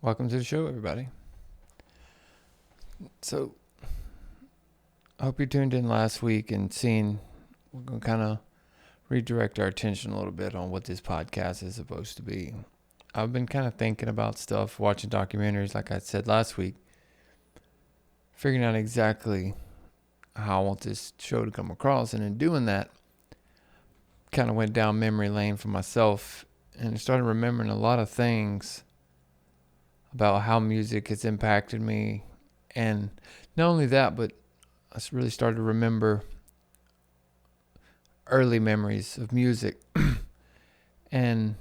Welcome to the show, everybody. So, I hope you tuned in last week and seen. We're going to kind of redirect our attention a little bit on what this podcast is supposed to be. I've been kind of thinking about stuff, watching documentaries, like I said last week, figuring out exactly how I want this show to come across. And in doing that, kind of went down memory lane for myself and started remembering a lot of things about how music has impacted me. And not only that, but I really started to remember early memories of music. And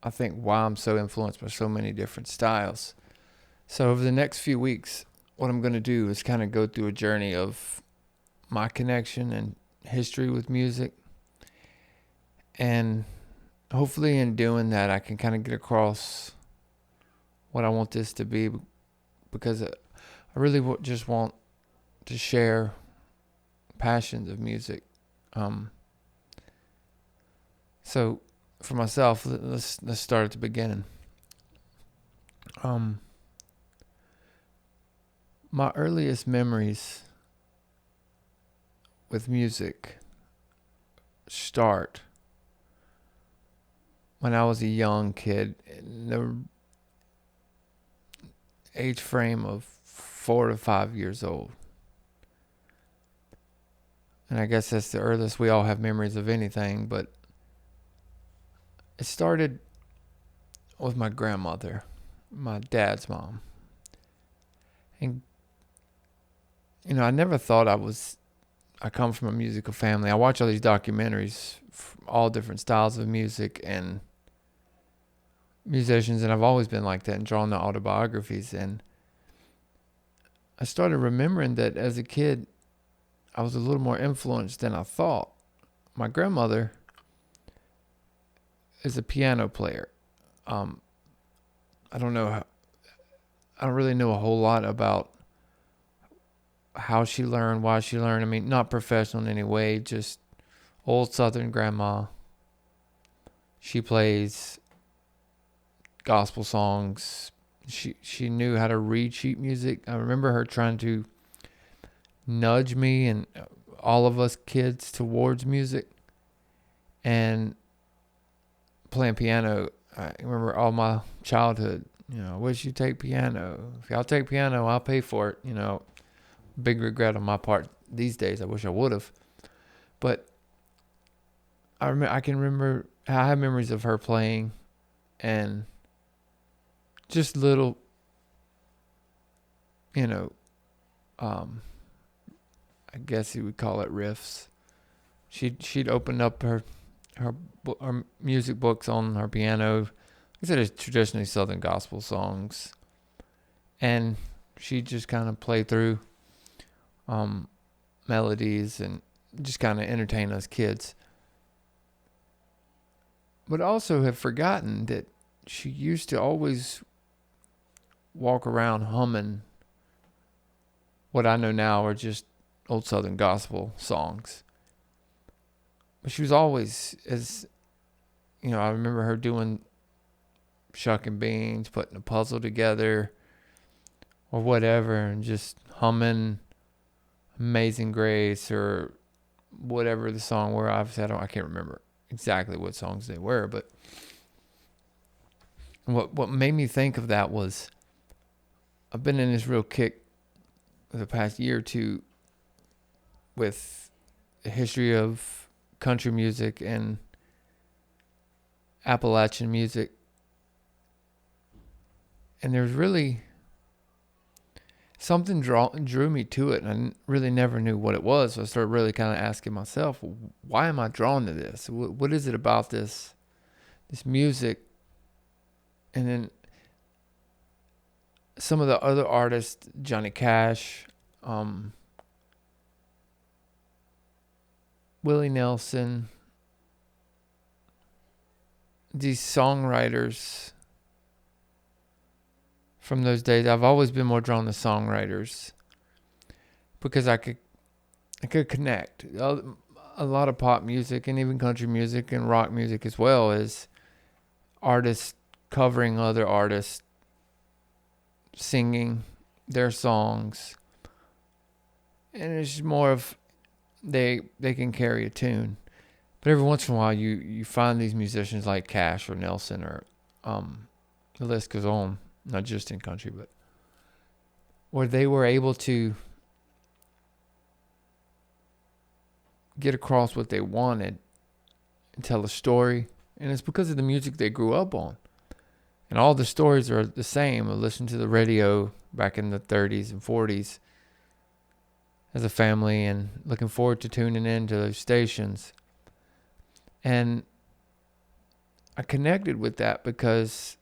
I think why I'm so influenced by so many different styles. So over the next few weeks, what I'm going to do is kind of go through a journey of my connection and history with music. And hopefully in doing that, I can kind of get across what I want this to be, because I really just want to share passions of music. So for myself, let's start at the beginning. My earliest memories with music start when I was a young kid, in the age frame of 4 to 5 years old. And I guess that's the earliest we all have memories of anything, but it started with my grandmother, my dad's mom. And, I never thought I come from a musical family. I watch all these documentaries, all different styles of music and musicians, and I've always been like that and drawn the autobiographies. And I started remembering that as a kid, I was a little more influenced than I thought. My grandmother is a piano player. I don't really know a whole lot about how she learned, why she learned. I mean, not professional in any way, just old Southern grandma. She plays gospel songs. She knew how to read sheet music. I remember her trying to nudge me and all of us kids towards music and playing piano. I remember all my childhood, I wish you'd take piano. If y'all take piano, I'll pay for it. Big regret on my part these days. I wish I would have. But I have memories of her playing and just little, I guess you would call it riffs. She'd open up her music books on her piano. I said it's traditionally Southern gospel songs, and she'd just kind of play through melodies and just kind of entertain us kids. But also have forgotten that she used to always walk around humming what I know now are just old Southern gospel songs. But she was always, I remember her doing shucking beans, putting a puzzle together or whatever, and just humming Amazing Grace or whatever the song were. Obviously, I can't remember exactly what songs they were, but what made me think of that was I've been in this real kick the past year or two with the history of country music and Appalachian music. And there's really something drew me to it, and I really never knew what it was. So I started really kind of asking myself, why am I drawn to this? What is it about this music? And then some of the other artists, Johnny Cash, Willie Nelson, these songwriters from those days. I've always been more drawn to songwriters because I could connect. A lot of pop music and even country music and rock music as well is artists covering other artists singing their songs, and it's more of they can carry a tune. But every once in a while, you find these musicians like Cash or Nelson or the list goes on, not just in country, but where they were able to get across what they wanted and tell a story. And it's because of the music they grew up on. And all the stories are the same. I listened to the radio back in the 30s and 40s as a family and looking forward to tuning in to those stations. And I connected with that because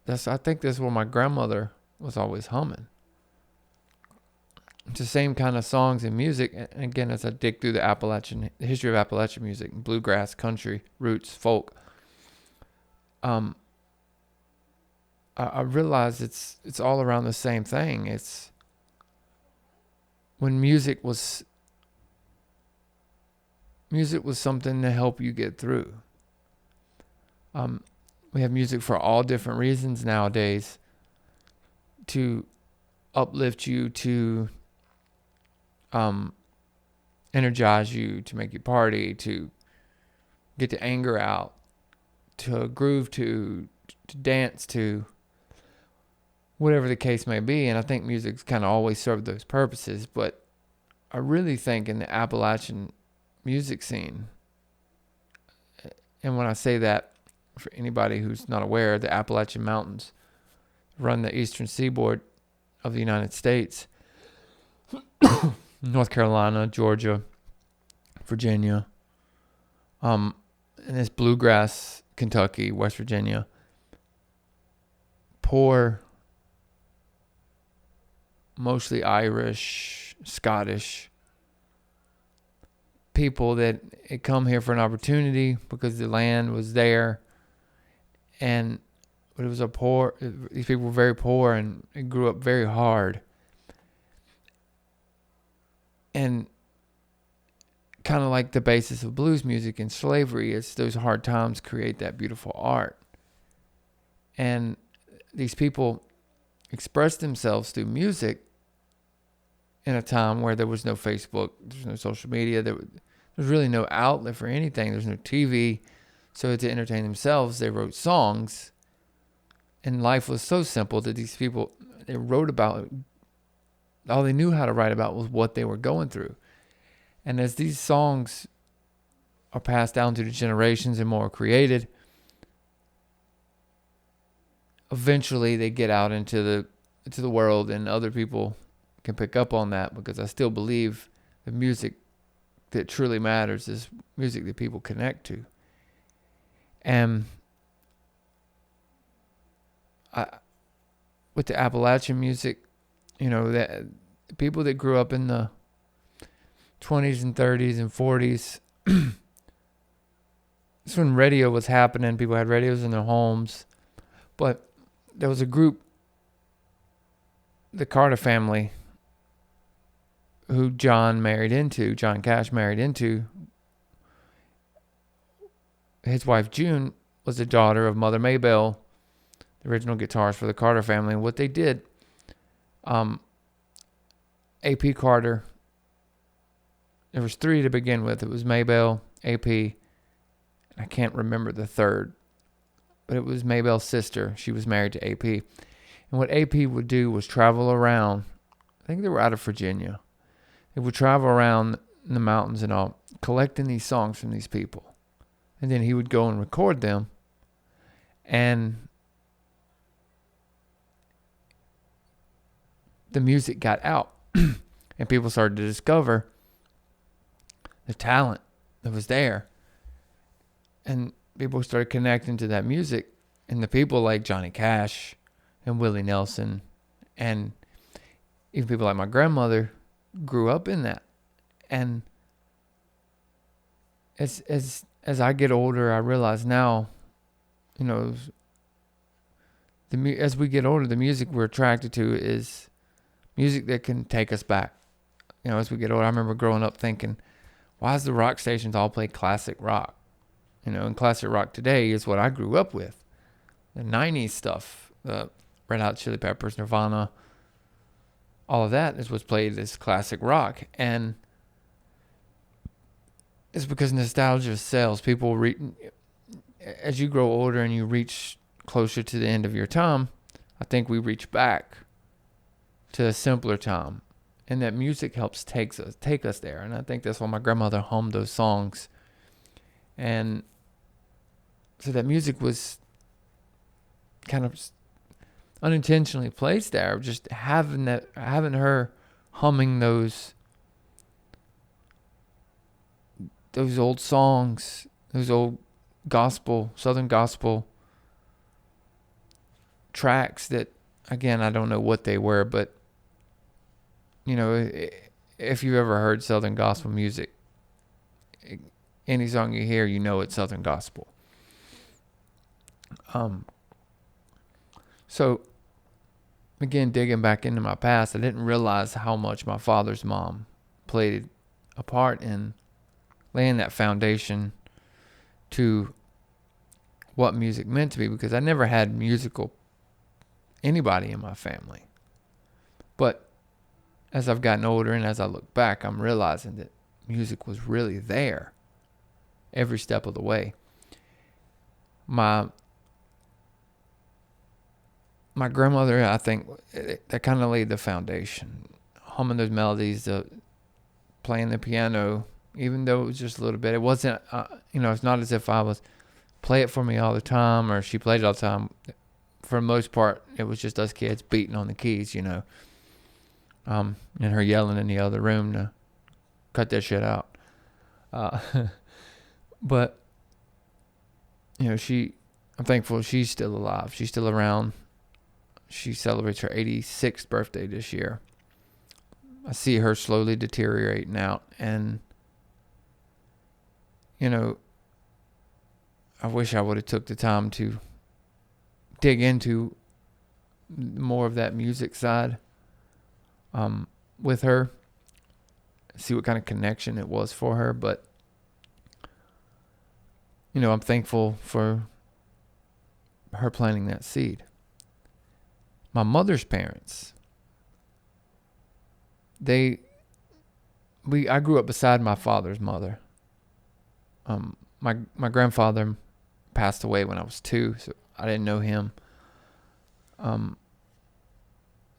I think that's where my grandmother was always humming. It's the same kind of songs and music. And again, as I dig through the history of Appalachian music, bluegrass, country, roots, folk, I realize it's all around the same thing. It's when music was something to help you get through. We have music for all different reasons nowadays, to uplift you, to energize you, to make you party, to get the anger out, to groove to dance to, whatever the case may be. And I think music's kind of always served those purposes. But I really think in the Appalachian music scene, and when I say that, for anybody who's not aware, the Appalachian Mountains run the eastern seaboard of the United States. North Carolina, Georgia, Virginia, and this bluegrass, Kentucky, West Virginia. Poor, mostly Irish, Scottish people that had come here for an opportunity because the land was there. But it was these people were very poor and grew up very hard. And kind of like the basis of blues music and slavery, it's those hard times create that beautiful art. And these people expressed themselves through music in a time where there was no Facebook, there's no social media, there's really no outlet for anything, there's no TV. So to entertain themselves, they wrote songs. And life was so simple that these people, they wrote about, all they knew how to write about was what they were going through. And as these songs are passed down to the generations and more created, eventually they get out into the world, and other people can pick up on that, because I still believe the music that truly matters is music that people connect to. And with the Appalachian music, that people that grew up in the 20s and 30s and 40s, it's when radio was happening. People had radios in their homes. But there was a group, the Carter family, who John Cash married into. His wife June was the daughter of Mother Maybelle, the original guitarist for the Carter family. And what they did, A.P. Carter, there was three to begin with. It was Maybelle, A.P., I can't remember the third, but it was Maybelle's sister. She was married to A.P. And what A.P. would do was travel around. I think they were out of Virginia. They would travel around in the mountains and all, collecting these songs from these people. And then he would go and record them. And the music got out. And people started to discover the talent that was there. And people started connecting to that music. And the people like Johnny Cash and Willie Nelson, and even people like my grandmother, grew up in that. And as I get older, I realize now, as we get older, the music we're attracted to is music that can take us back. As we get older, I remember growing up thinking, why does the rock stations all play classic rock? And classic rock today is what I grew up with. The 90s stuff, the Red Hot Chili Peppers, Nirvana, all of that is what's played as classic rock. And it's because nostalgia sells. As you grow older and you reach closer to the end of your time, I think we reach back to a simpler time. And that music helps take us there. And I think that's why my grandmother hummed those songs. And so that music was kind of unintentionally placed there. Just having her humming those old songs, those old Southern gospel tracks that, again, I don't know what they were, but if you've ever heard Southern gospel music, any song you hear, it's Southern gospel. So again, digging back into my past, I didn't realize how much my father's mom played a part in laying that foundation to what music meant to me, because I never had anybody in my family. But as I've gotten older and as I look back, I'm realizing that music was really there every step of the way. My grandmother, I think, that kind of laid the foundation. Humming those melodies, playing the piano, even though it was just a little bit. It wasn't, it's not as if I was play it for me all the time or she played it all the time. For the most part, it was just us kids beating on the keys, and her yelling in the other room to cut that shit out. But, I'm thankful she's still alive. She's still around. She celebrates her 86th birthday this year. I see her slowly deteriorating out. And, I wish I would have took the time to dig into more of that music side with her. See what kind of connection it was for her. But, I'm thankful for her planting that seed. My mother's parents, I grew up beside my father's mother. My grandfather passed away when I was 2, so I didn't know him.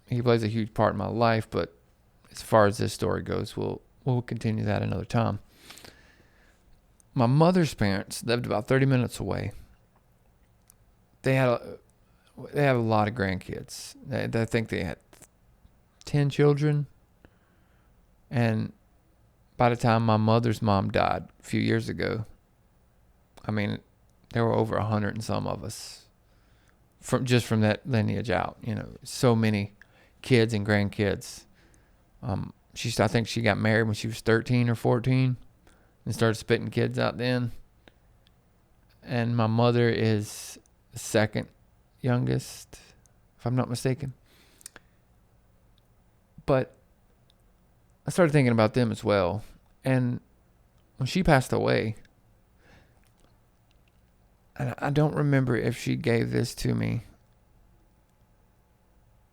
He plays a huge part in my life, but as far as this story goes, we'll continue that another time. My mother's parents lived about 30 minutes away. They have a lot of grandkids. I think they had 10 children. And by the time my mother's mom died a few years ago, there were over 100 and some of us from that lineage out. So many kids and grandkids. I think she got married when she was 13 or 14 and started spitting kids out then. And my mother is the second youngest, if I'm not mistaken. But I started thinking about them as well. And when she passed away, and I don't remember if she gave this to me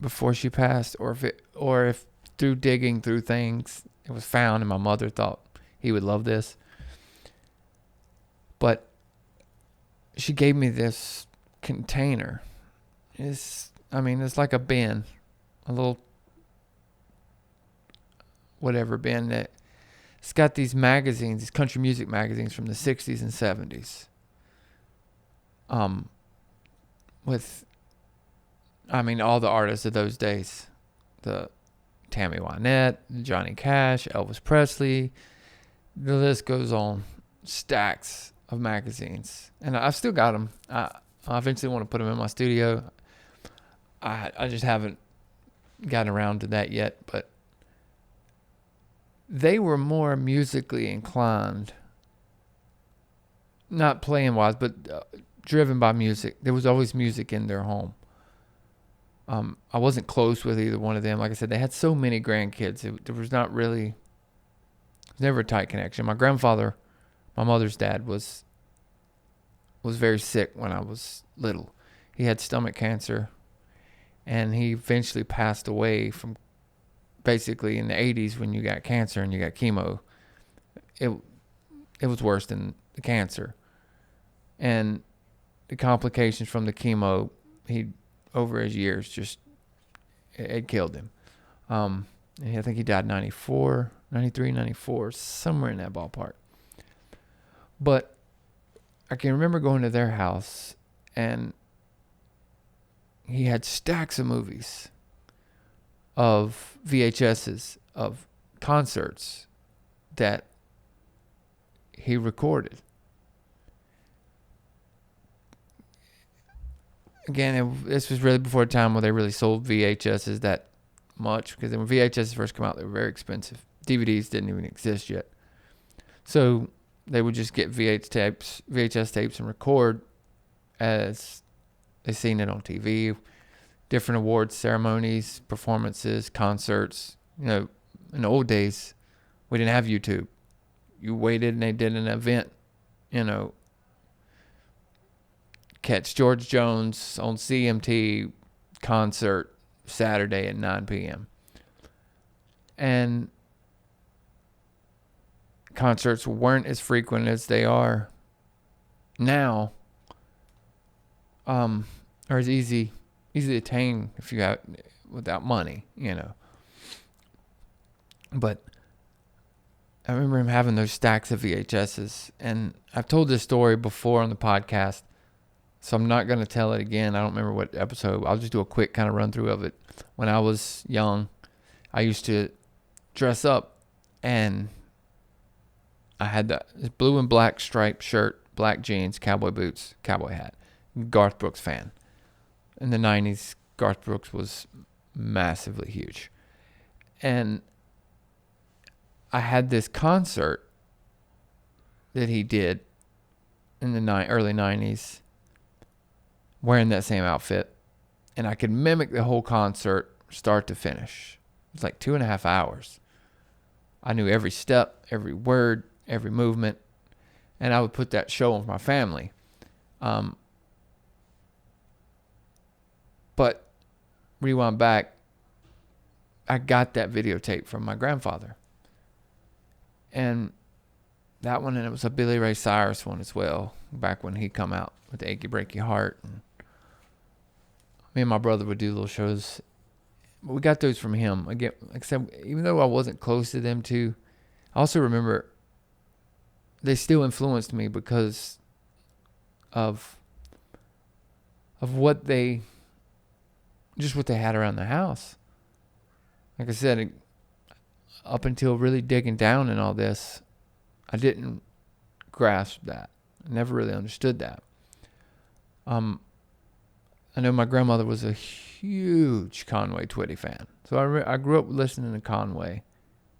before she passed, or if through digging through things it was found and my mother thought he would love this. But she gave me this container. It's like a bin, a little whatever bin that it's got these magazines, these country music magazines from the 60s and 70s. With all the artists of those days. The Tammy Wynette, Johnny Cash, Elvis Presley. The list goes on. Stacks of magazines. And I've still got them. I eventually want to put them in my studio. I just haven't gotten around to that yet. But they were more musically inclined. Not playing wise, but driven by music. There was always music in their home. I wasn't close with either one of them. Like I said, they had so many grandkids. There was never a tight connection. My grandfather, my mother's dad, was very sick when I was little. He had stomach cancer, And he eventually passed away from basically in the 80s when you got cancer and you got chemo. It was worse than the cancer. And the complications from the chemo, he over his years just it killed him. I think he died 94, 93, 94, somewhere in that ballpark. But I can remember going to their house, and he had stacks of movies, of VHSs, of concerts that he recorded. Again, this was really before a time where they really sold VHSs that much, because when VHSs first came out, they were very expensive. DVDs didn't even exist yet. So they would just get VHS tapes and record as they seen it on TV, different awards ceremonies, performances, concerts. You know, in the old days, we didn't have YouTube. You waited and they did an event, you know, catch George Jones on CMT concert Saturday at 9 p.m. And concerts weren't as frequent as they are now, or as easy to attain if you have without money, you know. But I remember him having those stacks of VHSs, and I've told this story before on the podcast, so I'm not going to tell it again. I don't remember what episode. I'll just do a quick kind of run through of it. When I was young, I used to dress up, and I had this blue and black striped shirt, black jeans, cowboy boots, cowboy hat. Garth Brooks fan. In the 90s, Garth Brooks was massively huge. And I had this concert that he did in the early 90s wearing that same outfit. And I could mimic the whole concert start to finish. It was like 2.5 hours. I knew every step, every word, every movement. And I would put that show on for my family. But rewind back, I got that videotape from my grandfather. And that one, and it was a Billy Ray Cyrus one as well, back when he come out with the Achy Breaky Heart. And me and my brother would do little shows. But we got those from him. Again, like I said, even though I wasn't close to them two, I also remember they still influenced me because of what they had around the house. Like I said, up until really digging down in all this, I didn't grasp that. I never really understood that. I know my grandmother was a huge Conway Twitty fan. So I grew up listening to Conway,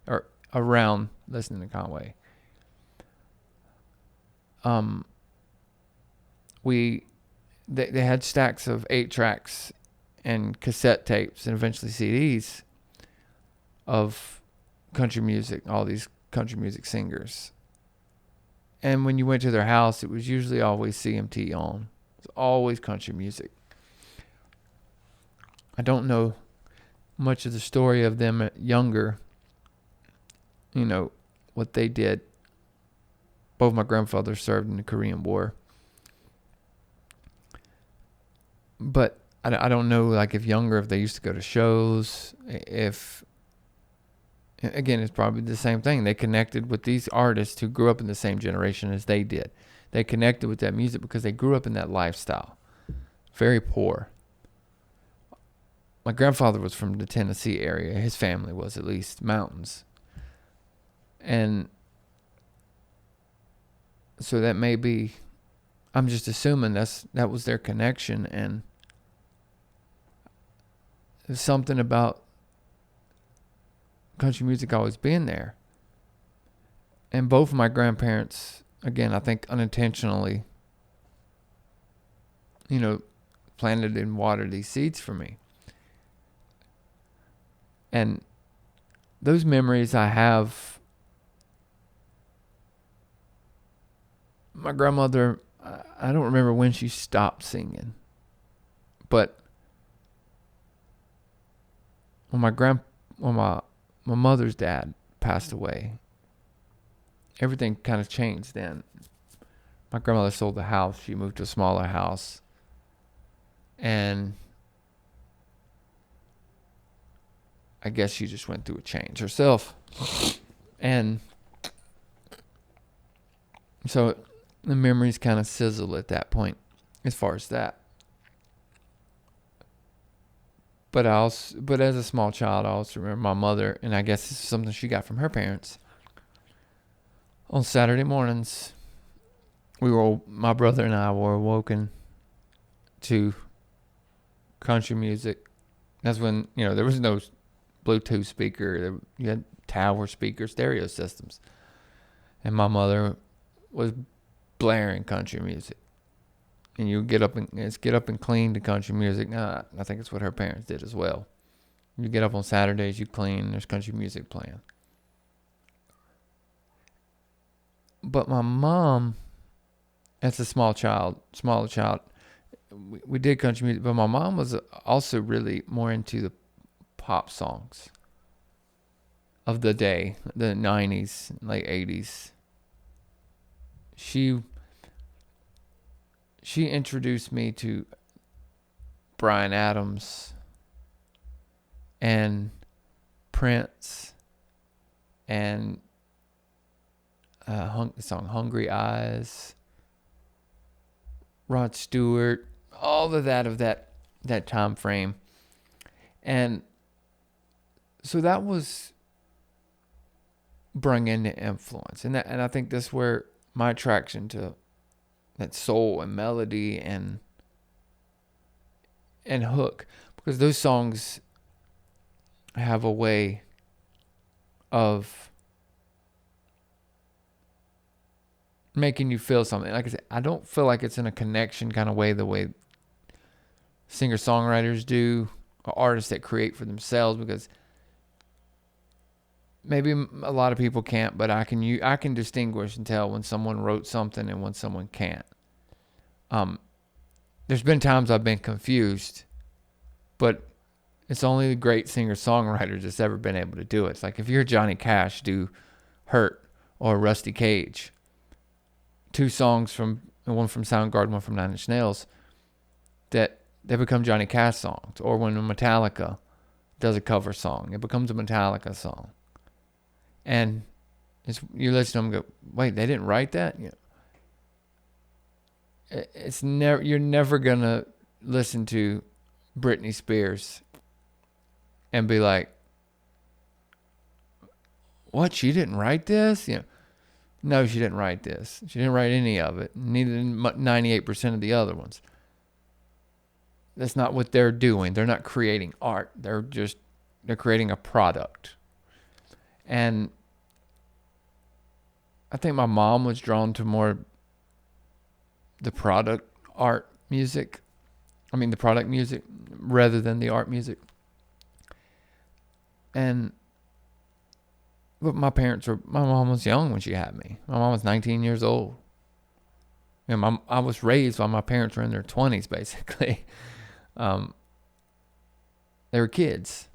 or around listening to Conway. They had stacks of 8-tracks and cassette tapes and eventually CDs of country music, all these country music singers. And when you went to their house, it was usually always CMT on. It was always country music. I don't know much of the story of them younger, you know, what they did. Both my grandfathers served in the Korean War. But I don't know, like, if younger, if they used to go to shows, if, again, it's probably the same thing. They connected with these artists who grew up in the same generation as they did. They connected with that music because they grew up in that lifestyle. Very poor. My grandfather was from the Tennessee area. His family was, at least, mountains. And so that may be, I'm just assuming that was their connection, and there's something about country music always being there. And both of my grandparents, again, I think unintentionally, you know, planted and watered these seeds for me. And those memories I have, my grandmother, I don't remember when she stopped singing, but when when my mother's dad passed away, everything kind of changed then. My grandmother sold the house. She moved to a smaller house. And I guess she just went through a change herself. And so the memories kind of sizzle at that point as far as that. But as a small child, I also remember my mother, and I guess this is something she got from her parents. On Saturday mornings, my brother and I were awoken to country music. That's when, there was no Bluetooth speaker. You had tower speaker stereo systems. And my mother was blaring country music. And you get up and clean to country music. I think it's what her parents did as well. You get up on Saturdays, you clean, there's country music playing. But my mom, as a smaller child, we did country music, but my mom was also really more into the pop songs of the day, the 90s, late 80s. She introduced me to Bryan Adams and Prince and the song Hungry Eyes, Rod Stewart, all of that time frame. And so that was bringing the influence. And I think that's where my attraction to that soul and melody and hook, because those songs have a way of making you feel something. Like I said, I don't feel like it's in a connection kind of way, the way singer-songwriters do, or artists that create for themselves, because maybe a lot of people can't, but I can distinguish and tell when someone wrote something and when someone can't. There's been times I've been confused, but it's only the great singer-songwriters that's ever been able to do it. It's like if you're Johnny Cash, do Hurt or Rusty Cage, two songs one from Soundgarden, one from Nine Inch Nails, that they become Johnny Cash songs. Or when Metallica does a cover song, it becomes a Metallica song. And you listen to them and go, wait, they didn't write that? You're never gonna listen to Britney Spears and be like, what, she didn't write this? No, she didn't write this. She didn't write any of it. Neither did 98% of the other ones. That's not what they're doing. They're not creating art. They're creating a product. And I think my mom was drawn to more the product music rather than the art music. But my mom was young when she had me. My mom was 19 years old. I was raised while my parents were in their 20s, basically. They were kids.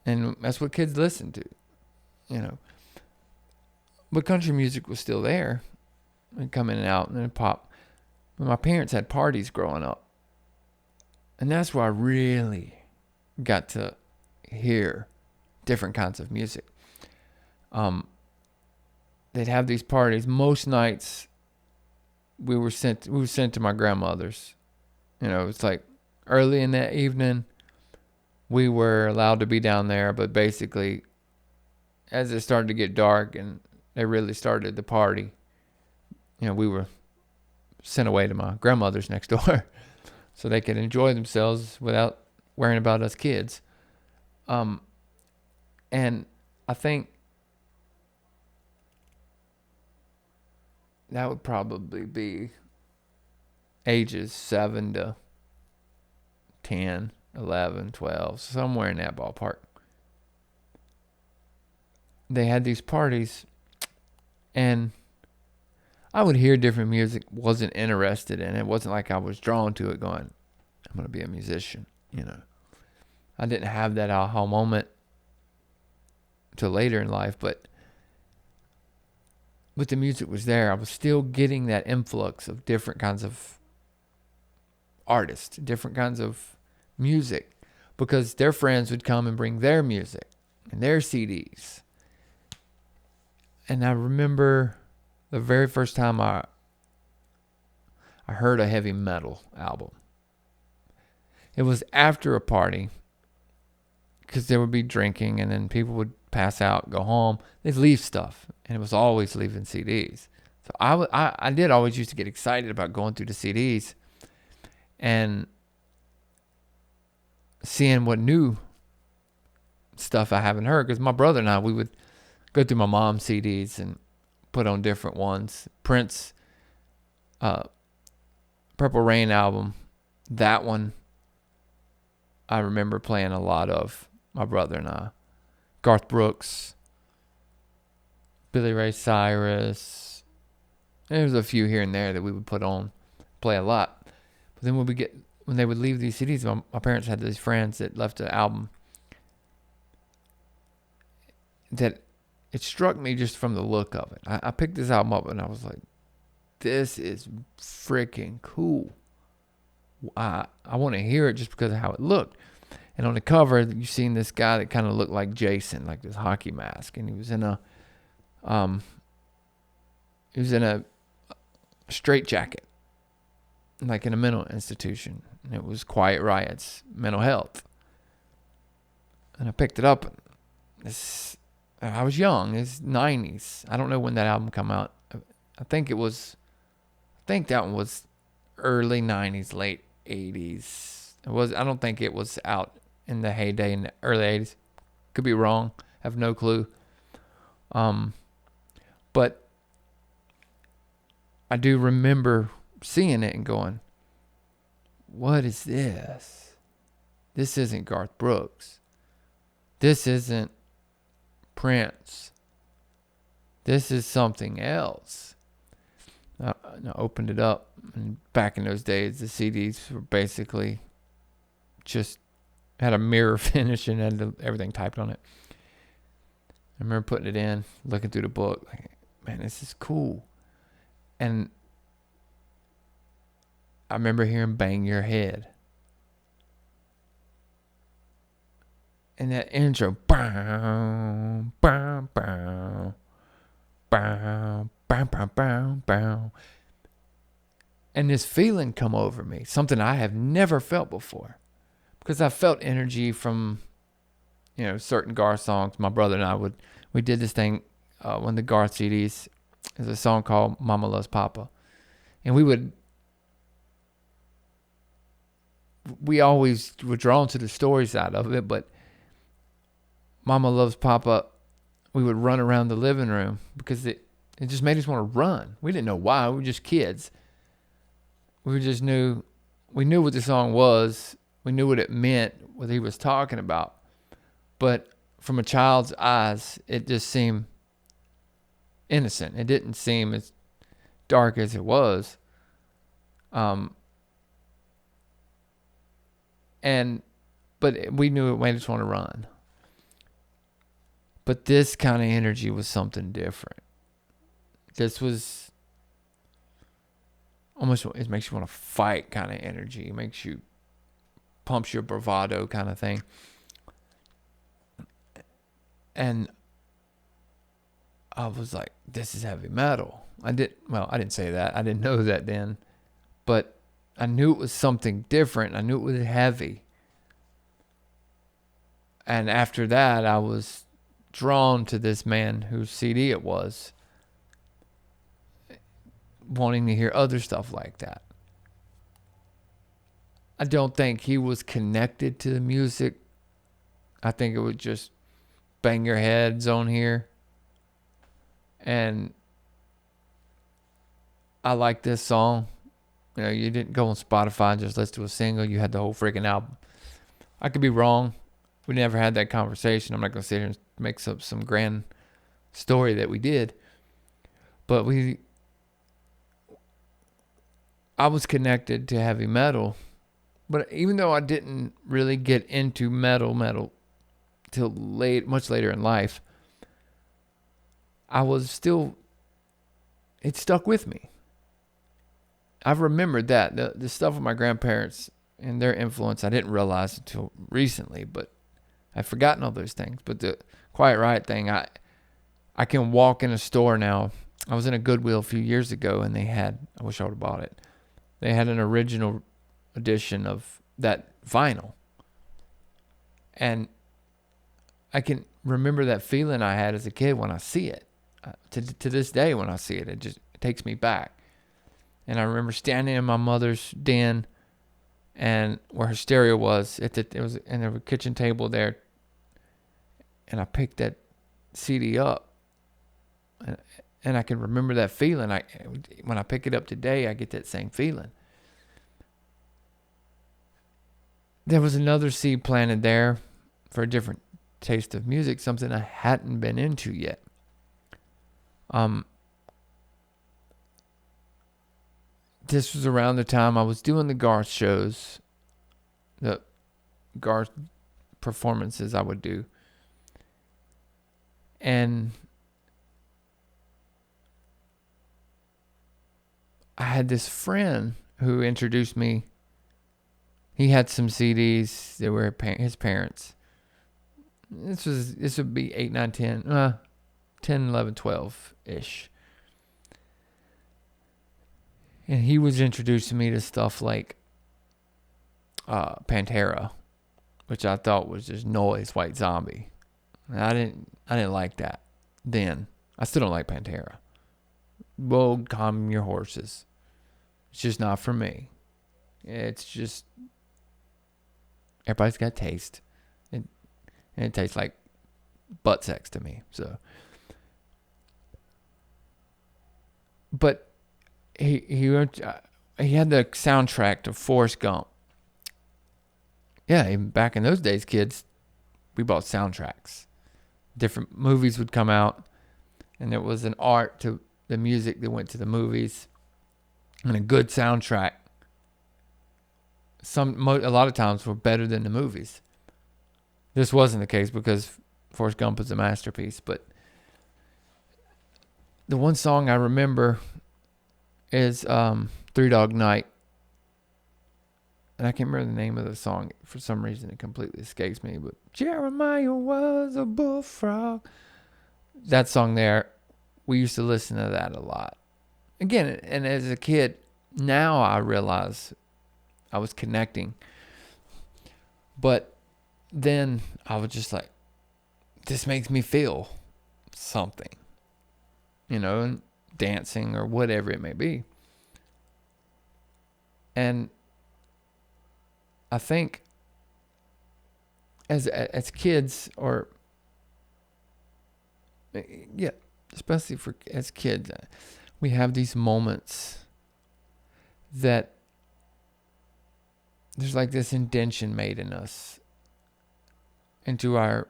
And that's what kids listen to, But country music was still there. And come in and out, and then pop. But my parents had parties growing up. And that's where I really got to hear different kinds of music. They'd have these parties. Most nights we were sent to my grandmother's. It's like early in that evening we were allowed to be down there, but basically as it started to get dark and they really started the party, we were sent away to my grandmother's next door so they could enjoy themselves without worrying about us kids. And I think that would probably be ages 7 to 10, 11, 12, somewhere in that ballpark. They had these parties, and I would hear different music, wasn't interested in it. It wasn't like I was drawn to it going, I'm going to be a musician, I didn't have that aha moment till later in life, but the music was there. I was still getting that influx of different kinds of artists, different kinds of music, because their friends would come and bring their music and their CDs. And I remember the very first time I heard a heavy metal album. It was after a party, because there would be drinking, and then people would pass out, go home. They'd leave stuff, and it was always leaving CDs. So I did always used to get excited about going through the CDs and seeing what new stuff I haven't heard. Because my brother and I, we would go through my mom's CDs and put on different ones. Prince, Purple Rain album, that one I remember playing a lot of, my brother and I. Garth Brooks, Billy Ray Cyrus. There was a few here and there that we would put on, play a lot. But then when they would leave these CDs, my parents had these friends that left an album that it struck me just from the look of it. I picked this album up and I was like, this is freaking cool. I want to hear it just because of how it looked. And on the cover, you seen this guy that kind of looked like Jason, like this hockey mask, and he was in a straitjacket, like in a mental institution. And it was Quiet Riot's Mental Health. And I picked it up. I was young. It's 90s. I don't know when that album came out. I think that one was early 90s, late 80s. I don't think it was out in the heyday in the early 80s. Could be wrong. Have no clue. But I do remember seeing it and going, what is this? This isn't Garth Brooks. This isn't Prince. This is something else. I opened it up, and back in those days, the CDs were basically just had a mirror finish and had everything typed on it. I remember putting it in, looking through the book, like, man, this is cool. And I remember hearing Bang Your Head. And that intro, bow, bow, bow, bow, bow, bow, bow, bow. And this feeling come over me, something I have never felt before. Because I felt energy from, certain Garth songs. My brother and I we did this thing, one of the Garth CDs. There's a song called Mama Loves Papa. And we always were drawn to the story side of it, but Mama Loves Papa, we would run around the living room because it just made us want to run. We didn't know why. We were just kids. We knew what the song was. We knew what it meant, what he was talking about. But from a child's eyes, it just seemed innocent. It didn't seem as dark as it was. But we knew it made us want to run. But this kind of energy was something different. This was almost, it makes you want to fight kind of energy. It makes you, pumps your bravado kind of thing. And I was like, this is heavy metal. I didn't say that. I didn't know that then. But I knew it was something different. I knew it was heavy. And after that, I was drawn to this man whose CD it was, wanting to hear other stuff like that. I don't think he was connected to the music. I think it was just Bang Your Heads on here. And I like this song. You didn't go on Spotify and just listen to a single. You had the whole freaking album. I could be wrong. We never had that conversation. I'm not going to sit here and make up some grand story that we did. But I was connected to heavy metal But even though I didn't really get into metal till much later in life, I was still, it stuck with me. I've remembered that the stuff with my grandparents and their influence, I didn't realize until recently, but I've forgotten all those things. But the Quiet Riot thing, I can walk in a store now. I was in a Goodwill a few years ago, and they had, I wish I would have bought it. They had an original edition of that vinyl. And I can remember that feeling I had as a kid when I see it. To this day, when I see it, it takes me back. And I remember standing in my mother's den, and where her stereo was, and there was a kitchen table there, and I picked that CD up, and I can remember that feeling. When I pick it up today, I get that same feeling. There was another seed planted there for a different taste of music, something I hadn't been into yet. This was around the time I was doing the Garth shows, the Garth performances I would do. And I had this friend who introduced me. He had some CDs that were his parents. This would be 8, 9, 10, 10, 11, 12-ish. And he was introducing me to stuff like Pantera, which I thought was just noise, White Zombie. And I didn't like that then. I still don't like Pantera. Well, calm your horses. It's just not for me. It's just, everybody's got taste. And it tastes like butt sex to me. So, but he had the soundtrack to Forrest Gump. Yeah, even back in those days, kids, we bought soundtracks. Different movies would come out, and there was an art to the music that went to the movies, and a good soundtrack. A lot of times were better than the movies. This wasn't the case because Forrest Gump was a masterpiece, but the one song I remember is Three Dog Night. And I can't remember the name of the song. For some reason, it completely escapes me. But Jeremiah was a bullfrog. That song there, we used to listen to that a lot. Again, and as a kid, now I realize I was connecting. But then I was just like, this makes me feel something. And dancing or whatever it may be. And I think as kids, or yeah, especially as kids, we have these moments that there's like this indention made in us into our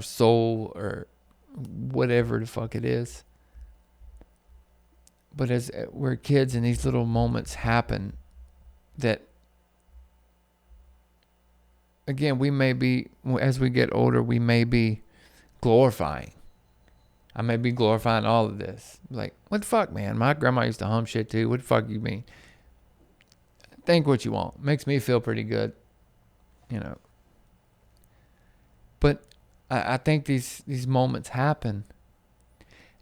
soul, or whatever the fuck it is. But as we're kids and these little moments happen that, again, we may be, as we get older, we may be glorifying. I may be glorifying all of this. Like, what the fuck, man? My grandma used to hum shit too. What the fuck you mean? Think what you want. Makes me feel pretty good. But I think these moments happen.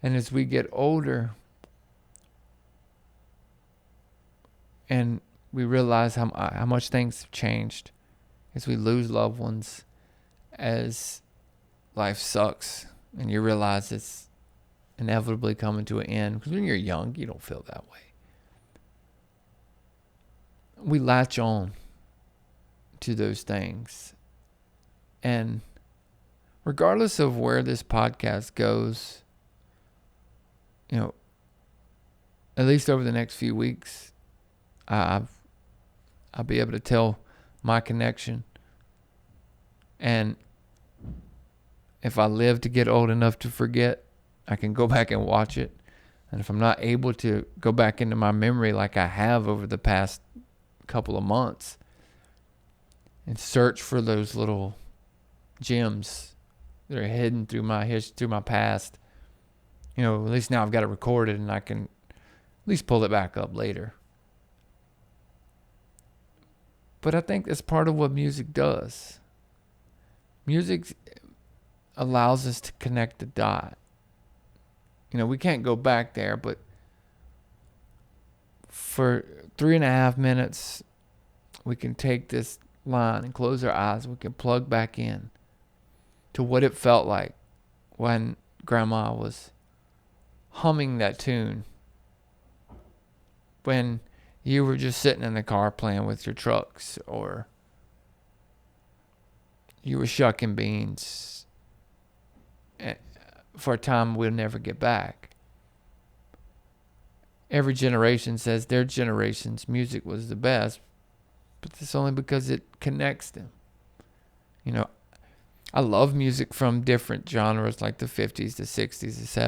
And as we get older, and we realize how much things have changed, as we lose loved ones, as life sucks, and you realize it's inevitably coming to an end. Because when you're young, you don't feel that way. We latch on to those things. And regardless of where this podcast goes, at least over the next few weeks, I'll be able to tell my connection. And if I live to get old enough to forget, I can go back and watch it. And if I'm not able to go back into my memory like I have over the past couple of months, and search for those little gems that are hidden through my history, through my past. At least now I've got it recorded and I can at least pull it back up later. But I think that's part of what music does. Music allows us to connect the dot. We can't go back there, but for 3.5 minutes, we can take this line and close our eyes. We can plug back in to what it felt like when Grandma was humming that tune, when you were just sitting in the car playing with your trucks, or you were shucking beans for a time we'll never get back. Every generation says their generation's music was the best, but that's only because it connects them. I love music from different genres, like the 50s, the 60s, the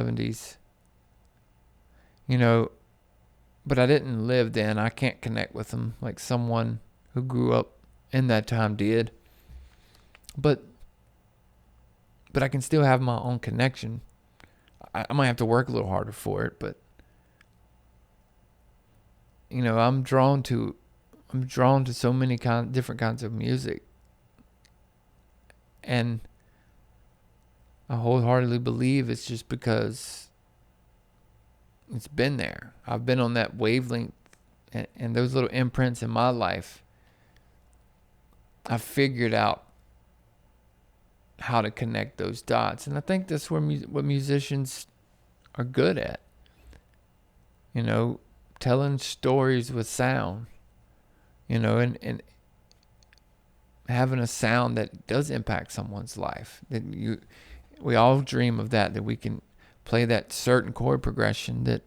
70s. But I didn't live then. I can't connect with them like someone who grew up in that time did. But I can still have my own connection. I might have to work a little harder for it, but I'm drawn to so many different kinds of music. And I wholeheartedly believe it's just because it's been there. I've been on that wavelength, and those little imprints in my life, I've figured out how to connect those dots. And I think that's what musicians are good at. Telling stories with sound, and having a sound that does impact someone's life. We all dream of that we can play that certain chord progression that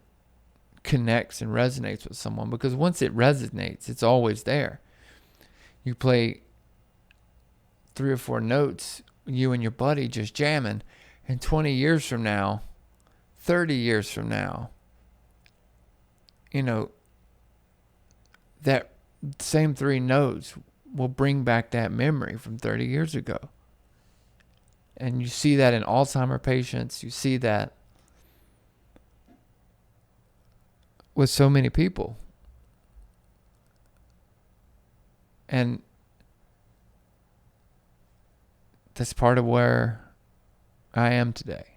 connects and resonates with someone, because once it resonates, it's always there. You play 3 or 4 notes, you and your buddy just jamming, and 20 years from now, 30 years from now, that same 3 notes will bring back that memory from 30 years ago. And you see that in Alzheimer's patients. You see that with so many people. And that's part of where I am today.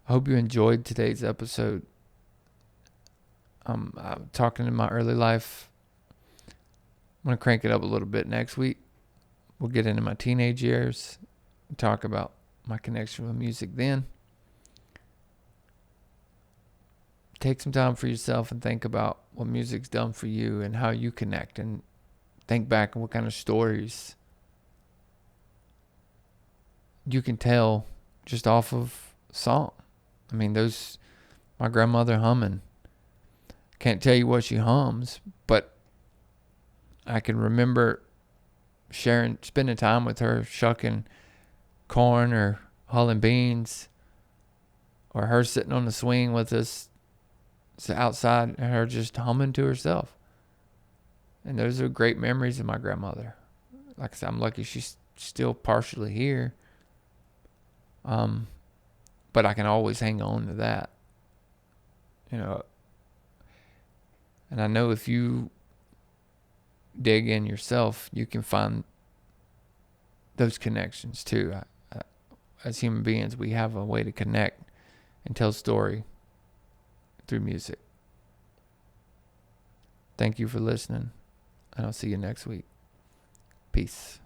I hope you enjoyed today's episode. I'm talking in my early life. I'm going to crank it up a little bit next week. We'll get into my teenage years and talk about my connection with music then. Take some time for yourself and think about what music's done for you and how you connect, and think back on what kind of stories you can tell just off of song. My grandmother humming. Can't tell you what she hums, but I can remember spending time with her, shucking corn or hulling beans, or her sitting on the swing with us outside and her just humming to herself. And those are great memories of my grandmother. Like I said, I'm lucky she's still partially here. But I can always hang on to that. And I know if you dig in yourself, you can find those connections too. As human beings, we have a way to connect and tell story through music. Thank you for listening, and I'll see you next week. Peace.